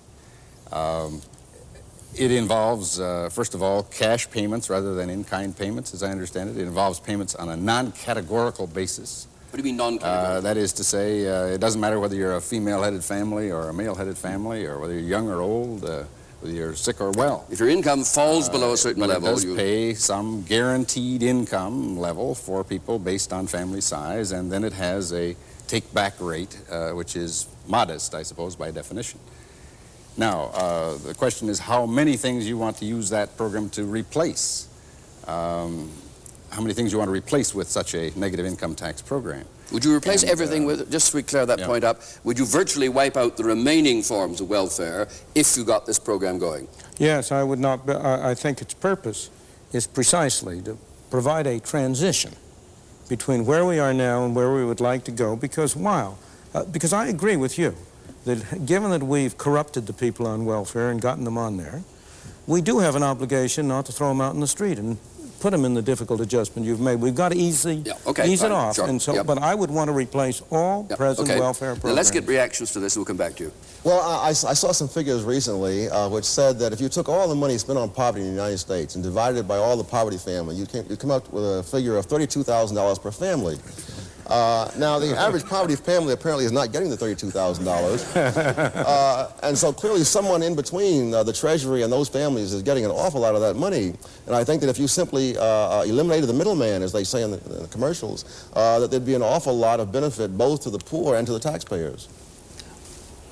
Speaker 16: It involves, first of all, cash payments rather than in-kind payments, as I understand it. It involves payments on a non-categorical basis.
Speaker 1: What do you mean non-categorical?
Speaker 16: That is to say, it doesn't matter whether you're a female-headed family or a male-headed family, or whether you're young or old, whether you're sick or well.
Speaker 1: If your income falls below a certain level,
Speaker 16: it does pay some guaranteed income level for people based on family size, and then it has a take-back rate, which is modest, I suppose, by definition. Now, the question is how many things you want to use that program to replace. How many things you want to replace with such a negative income tax program.
Speaker 1: Would you replace everything with, just to clear that point up, would you virtually wipe out the remaining forms of welfare if you got this program going?
Speaker 18: Yes, I would not. I think its purpose is precisely to provide a transition between where we are now and where we would like to go, because because I agree with you that given that we've corrupted the people on welfare and gotten them on there, we do have an obligation not to throw them out in the street and put them in the difficult adjustment you've made. We've got to ease it off.
Speaker 1: Sure.
Speaker 18: And so, but I would want to replace all present welfare programs.
Speaker 1: Now let's get reactions to this and we'll come back to you.
Speaker 15: Well, I saw some figures recently which said that if you took all the money spent on poverty in the United States and divided it by all the poverty family, you come up with a figure of $32,000 per family. Now, the average poverty family apparently is not getting the $32,000. And so clearly someone in between the Treasury and those families is getting an awful lot of that money. And I think that if you simply eliminated the middleman, as they say in the commercials, that there'd be an awful lot of benefit both to the poor and to the taxpayers.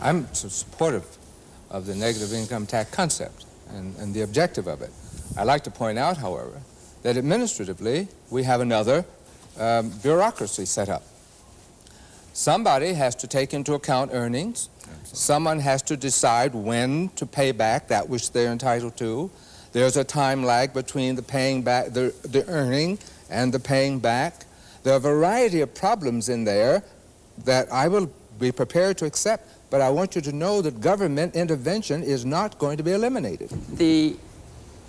Speaker 14: I'm supportive of the negative income tax concept and the objective of it. I'd like to point out, however, that administratively we have another bureaucracy set up. Somebody has to take into account earnings. Someone has to decide when to pay back that which they're entitled to. There's a time lag between the paying back, the earning and the paying back. There are a variety of problems in there that I will be prepared to accept, but I want you to know that government intervention is not going to be eliminated.
Speaker 17: The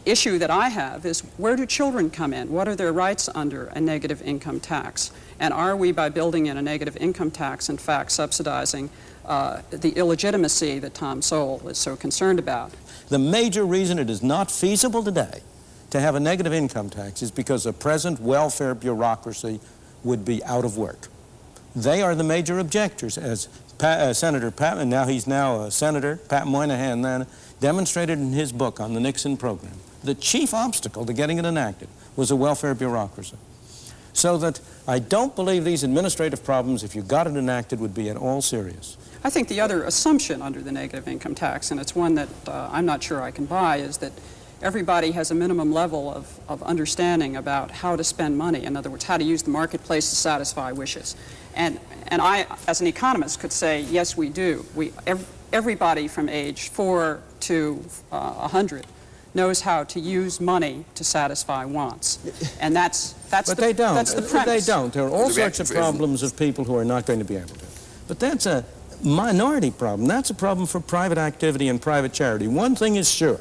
Speaker 17: issue that I have is, where do children come in? What are their rights under a negative income tax? And are we, by building in a negative income tax, in fact subsidizing the illegitimacy that Tom Sowell is so concerned about?
Speaker 18: The major reason it is not feasible today to have a negative income tax is because the present welfare bureaucracy would be out of work. They are the major objectors, as Senator Pat, and he's now a Senator, Pat Moynihan, then demonstrated in his book on the Nixon program. The chief obstacle to getting it enacted was a welfare bureaucracy. So that I don't believe these administrative problems, if you got it enacted, would be at all serious.
Speaker 17: I think the other assumption under the negative income tax, and it's one that I'm not sure I can buy, is that everybody has a minimum level of understanding about how to spend money. In other words, how to use the marketplace to satisfy wishes. And I, as an economist, could say, yes, we do. Everybody from age 4 to 100 knows how to use money to satisfy wants. And that's the premise.
Speaker 18: They don't. There are all sorts of problems of people who are not going to be able to. But that's a minority problem. That's a problem for private activity and private charity. One thing is sure.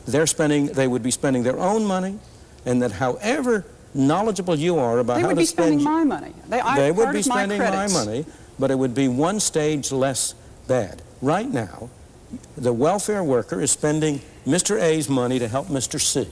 Speaker 18: They would be spending their own money, and that however knowledgeable you are about how to spend...
Speaker 17: They would be spending my money.
Speaker 18: They would be spending my money, but it would be one stage less bad. Right now, the welfare worker is spending Mr. A's money to help Mr. C.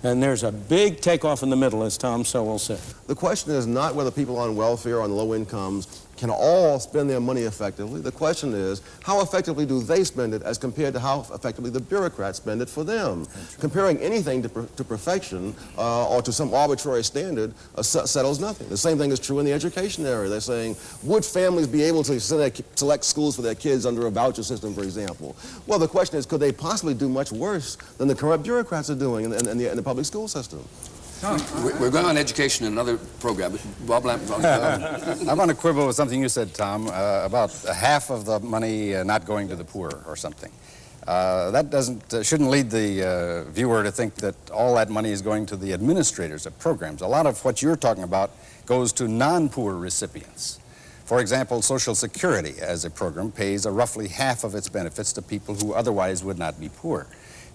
Speaker 18: And there's a big takeoff in the middle, as Tom Sowell said.
Speaker 15: The question is not whether people on welfare or on low incomes can all spend their money effectively. The question is, how effectively do they spend it as compared to how effectively the bureaucrats spend it for them? Comparing anything to perfection or to some arbitrary standard settles nothing. The same thing is true in the education area. They're saying, would families be able to select schools for their kids under a voucher system, for example? Well, the question is, could they possibly do much worse than the corrupt bureaucrats are doing in the public school system?
Speaker 1: We're going on education in another program. Bob Lampman.
Speaker 16: I want to quibble with something you said, Tom, about half of the money not going to the poor or something. That shouldn't lead the viewer to think that all that money is going to the administrators of programs. A lot of what you're talking about goes to non-poor recipients. For example, Social Security as a program pays roughly half of its benefits to people who otherwise would not be poor.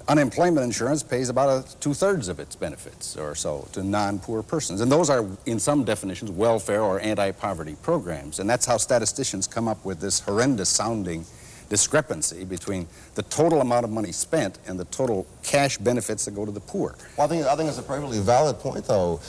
Speaker 16: Unemployment insurance pays about 2/3 of its benefits or so to non-poor persons. And those are, in some definitions, welfare or anti-poverty programs. And that's how statisticians come up with this horrendous-sounding discrepancy between the total amount of money spent and the total cash benefits that go to the poor.
Speaker 15: Well, I think it's a perfectly valid point, though,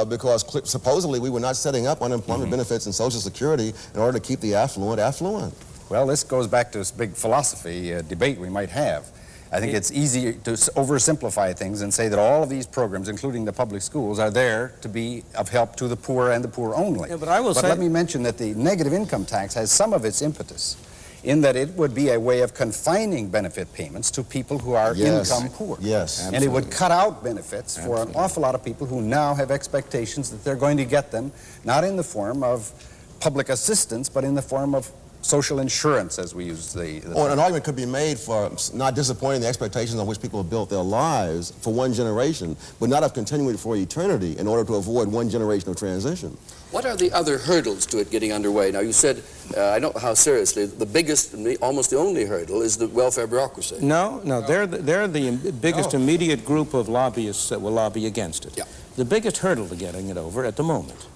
Speaker 15: because supposedly we were not setting up unemployment benefits and Social Security in order to keep the affluent affluent.
Speaker 16: Well, this goes back to this big philosophy debate we might have. I think it's easy to oversimplify things and say that all of these programs, including the public schools, are there to be of help to the poor and the poor only.
Speaker 18: Yeah, but I will say...
Speaker 16: let me mention that the negative income tax has some of its impetus in that it would be a way of confining benefit payments to people who are income poor.
Speaker 15: Yes,
Speaker 16: and it would cut out benefits for an awful lot of people who now have expectations that they're going to get them, not in the form of public assistance, but in the form of social insurance, as we use the
Speaker 15: an argument could be made for not disappointing the expectations on which people have built their lives for one generation, but not of continuing for eternity in order to avoid one generation of transition.
Speaker 1: What are the other hurdles to it getting underway? Now, you said, I don't know how seriously, the biggest, almost the only hurdle is the welfare bureaucracy.
Speaker 18: No, they're the biggest immediate group of lobbyists that will lobby against it.
Speaker 1: Yeah.
Speaker 18: The biggest hurdle to getting it over at the moment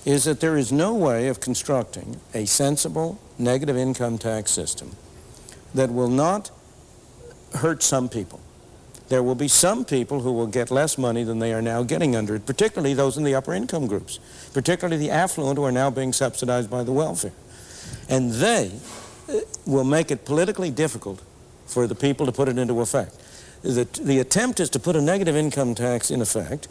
Speaker 18: is that there is no way of constructing a sensible negative income tax system that will not hurt some people. There will be some people who will get less money than they are now getting under it, particularly those in the upper income groups, particularly the affluent who are now being subsidized by the welfare. And they will make it politically difficult for the people to put it into effect. The attempt is to put a negative income tax in effect,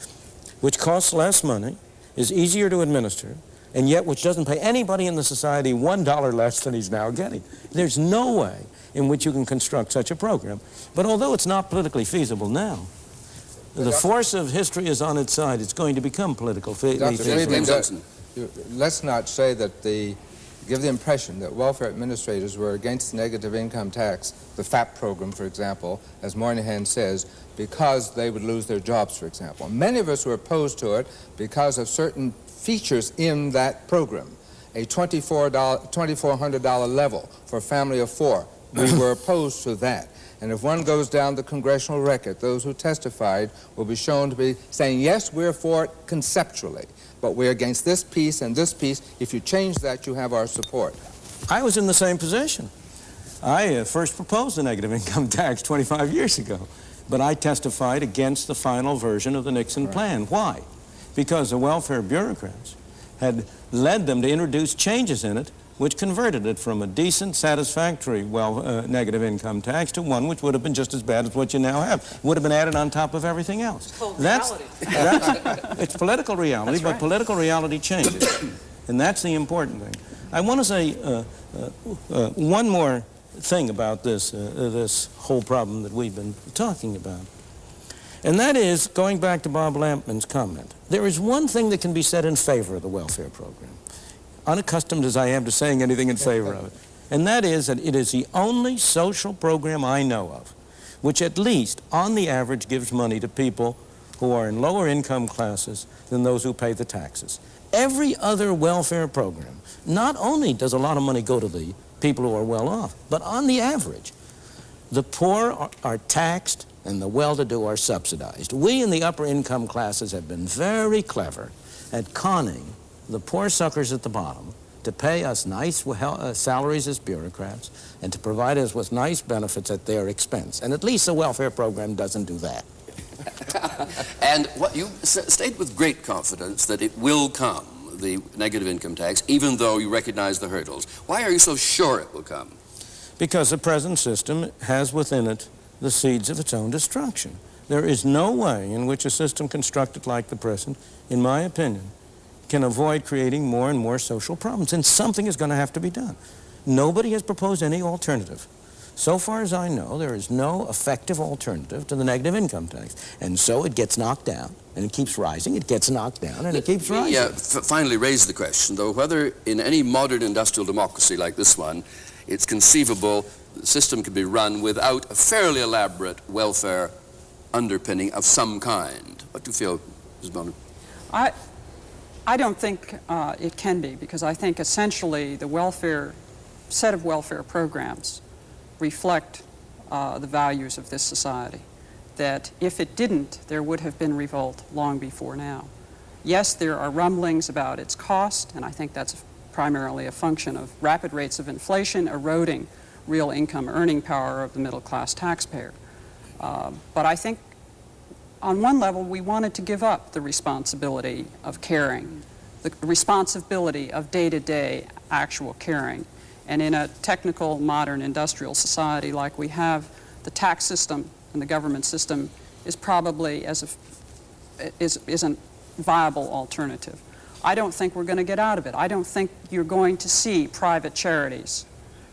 Speaker 18: which costs less money, is easier to administer, and yet which doesn't pay anybody in the society $1 less than he's now getting. There's no way in which you can construct such a program. But although it's not politically feasible now, the force of history is on its side. It's going to become politically feasible.
Speaker 14: Friedman, let's not say that give the impression that welfare administrators were against negative income tax, the FAP program, for example, as Moynihan says, because they would lose their jobs, for example. Many of us were opposed to it because of certain features in that program. A $2,400 level for a family of 4. We were opposed to that. And if one goes down the congressional record, those who testified will be shown to be saying, yes, we're for it conceptually, but we're against this piece and this piece. If you change that, you have our support.
Speaker 18: I was in the same position. I first proposed the negative income tax 25 years ago, but I testified against the final version of the Nixon plan. Why? Because the welfare bureaucrats had led them to introduce changes in it which converted it from a decent, satisfactory, negative income tax to one which would have been just as bad as what you now have. It would have been added on top of everything else. It's political reality, but political reality changes. And that's the important thing. I want to say one more thing about this whole problem that we've been talking about. And that is, going back to Bob Lampman's comment, there is one thing that can be said in favor of the welfare program, unaccustomed as I am to saying anything in favor of it, and that is that it is the only social program I know of which at least, on the average, gives money to people who are in lower income classes than those who pay the taxes. Every other welfare program, not only does a lot of money go to the people who are well off, but on the average, the poor are taxed and the well-to-do are subsidized. We in the upper income classes have been very clever at conning the poor suckers at the bottom to pay us nice salaries as bureaucrats and to provide us with nice benefits at their expense. And at least the welfare program doesn't do that.
Speaker 1: And what you state with great confidence that it will come, the negative income tax, even though you recognize the hurdles. Why are you so sure it will come?
Speaker 18: Because the present system has within it the seeds of its own destruction. There is no way in which a system constructed like the present, in my opinion, can avoid creating more and more social problems, and something is going to have to be done. Nobody has proposed any alternative. So far as I know, there is no effective alternative to the negative income tax, and so it gets knocked down, and it keeps rising, it gets knocked down, and it keeps rising.
Speaker 1: Yeah, finally raise the question, though, whether in any modern industrial democracy like this one, it's conceivable the system can be run without a fairly elaborate welfare underpinning of some kind. What do you feel, Ms. Bonin?
Speaker 17: I don't think it can be, because I think essentially the set of welfare programs reflect the values of this society, that if it didn't, there would have been revolt long before now. Yes, there are rumblings about its cost, and I think that's primarily a function of rapid rates of inflation eroding real income earning power of the middle-class taxpayer. But I think on one level, we wanted to give up the responsibility of caring, the responsibility of day-to-day actual caring. And in a technical, modern, industrial society like we have, the tax system and the government system is probably isn't viable alternative. I don't think we're going to get out of it. I don't think you're going to see private charities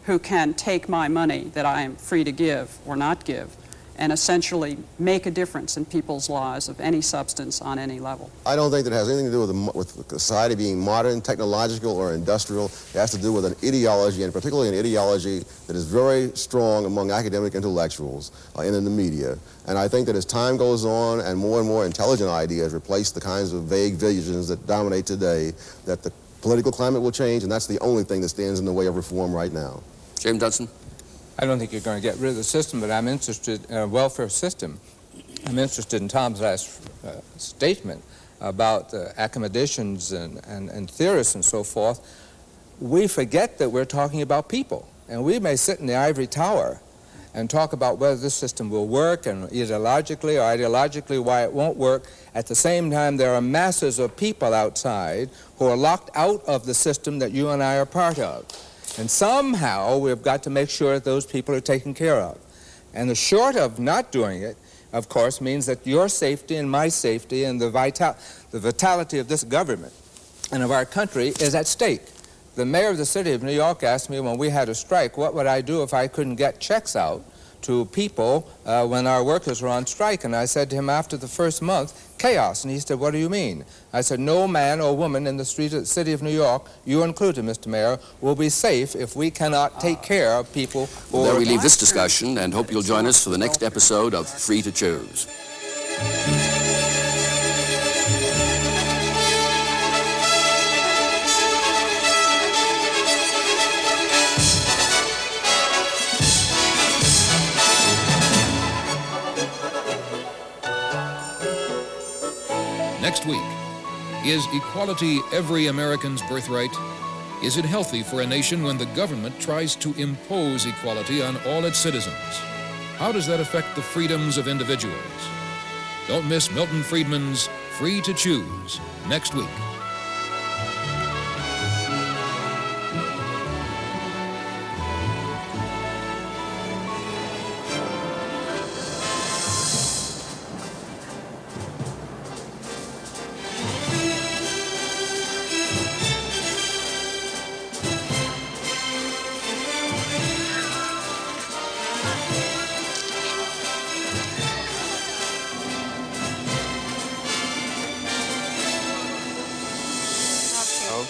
Speaker 17: who can take my money that I am free to give or not give and essentially make a difference in people's lives of any substance on any level.
Speaker 15: I don't think that has anything to do with society being modern, technological, or industrial. It has to do with an ideology, and particularly an ideology that is very strong among academic intellectuals and in the media. And I think that as time goes on and more intelligent ideas replace the kinds of vague visions that dominate today, that the political climate will change, and that's the only thing that stands in the way of reform right now.
Speaker 1: James Dumpson?
Speaker 14: I don't think you're going to get rid of the system, but I'm interested in a welfare system. I'm interested in Tom's last statement about academicians and theorists and so forth. We forget that we're talking about people, and we may sit in the ivory tower and talk about whether this system will work, and either logically or ideologically why it won't work. At the same time, there are masses of people outside who are locked out of the system that you and I are part of. And somehow we've got to make sure that those people are taken care of. And the short of not doing it, of course, means that your safety and my safety and the vitality of this government and of our country is at stake. The mayor of the city of New York asked me when we had a strike, what would I do if I couldn't get checks out to people when our workers were on strike? And I said to him after the first month, chaos. And he said, what do you mean? I said, no man or woman in the city of New York, you included, Mr. Mayor, will be safe if we cannot take care of people who
Speaker 1: Well, there we leave this discussion, and hope you'll join us for the next episode of Free to Choose.
Speaker 19: Next week, is equality every American's birthright? Is it healthy for a nation when the government tries to impose equality on all its citizens? How does that affect the freedoms of individuals? Don't miss Milton Friedman's Free to Choose next week.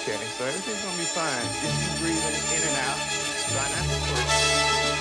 Speaker 3: Okay, so everything's gonna be fine. Just keep breathing in and out. Try not to push.